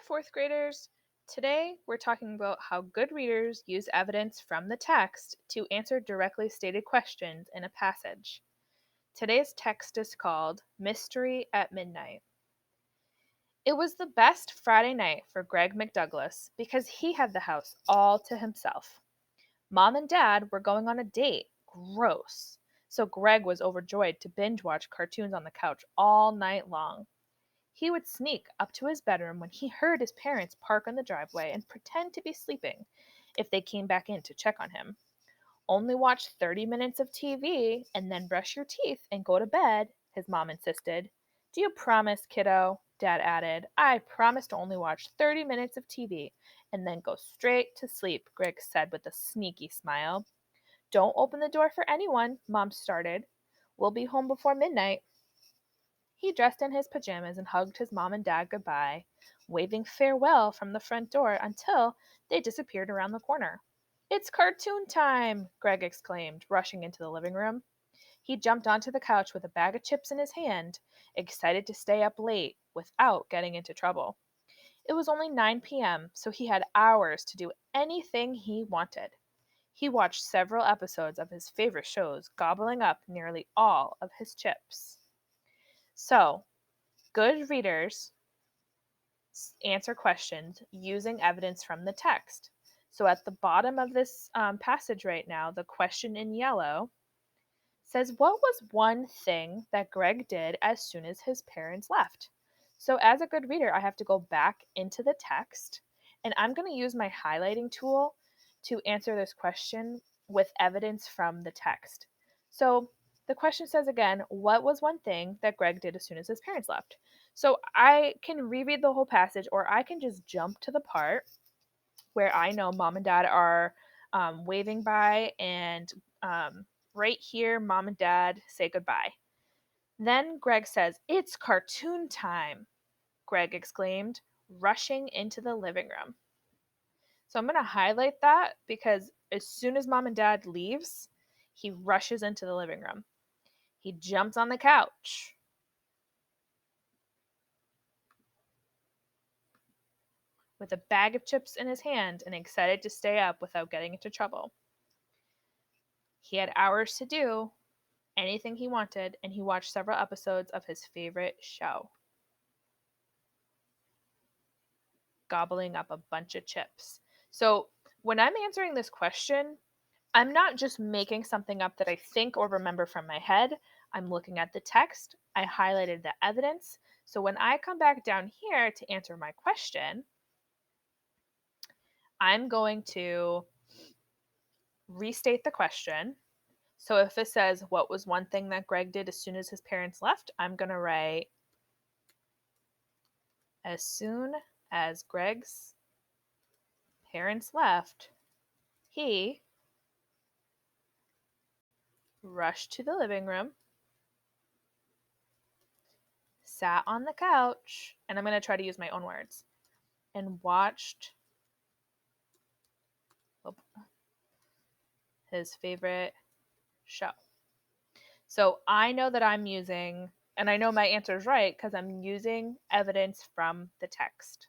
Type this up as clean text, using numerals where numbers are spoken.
fourth graders. Today we're talking about how good readers use evidence from the text to answer directly stated questions in a passage. Today's text is called Mystery at Midnight. It was the best Friday night for Greg McDouglas because he had the house all to himself. Mom and Dad were going on a date. Gross. So Greg was overjoyed to binge watch cartoons on the couch all night long. He would sneak up to his bedroom when he heard his parents park on the driveway and pretend to be sleeping if they came back in to check on him. Only watch 30 minutes of TV and then brush your teeth and go to bed, his mom insisted. Do you promise, kiddo? Dad added. I promise to only watch 30 minutes of TV and then go straight to sleep, Greg said with a sneaky smile. Don't open the door for anyone, Mom started. We'll be home before midnight. He dressed in his pajamas and hugged his mom and dad goodbye, waving farewell from the front door until they disappeared around the corner. It's cartoon time, Greg exclaimed, rushing into the living room. He jumped onto the couch with a bag of chips in his hand, excited to stay up late without getting into trouble. It was only 9 p.m., so he had hours to do anything he wanted. He watched several episodes of his favorite shows, gobbling up nearly all of his chips. So, good readers answer questions using evidence from the text. So at the bottom of this passage right now, the question in yellow says, what was one thing that Greg did as soon as his parents left? So as a good reader, I have to go back into the text, and I'm going to use my highlighting tool to answer this question with evidence from the text. So the question says again, what was one thing that Greg did as soon as his parents left? So I can reread the whole passage, or I can just jump to the part where I know mom and dad are waving by, and right here, mom and dad say goodbye. Then Greg says, It's cartoon time, Greg exclaimed, rushing into the living room. So I'm going to highlight that because as soon as mom and dad leaves, he rushes into the living room. He jumps on the couch. With a bag of chips in his hand and excited to stay up without getting into trouble. He had hours to do anything he wanted, and he watched several episodes of his favorite show, gobbling up a bunch of chips. So when I'm answering this question, I'm not just making something up that I think or remember from my head. I'm looking at the text. I highlighted the evidence. So when I come back down here to answer my question, I'm going to restate the question. So if it says, what was one thing that Greg did as soon as his parents left? I'm going to write, as soon as Greg's parents left, he rushed to the living room, sat on the couch, and I'm going to try to use my own words, and watched his favorite show. So I know that I'm using, and I know my answer is right because I'm using evidence from the text.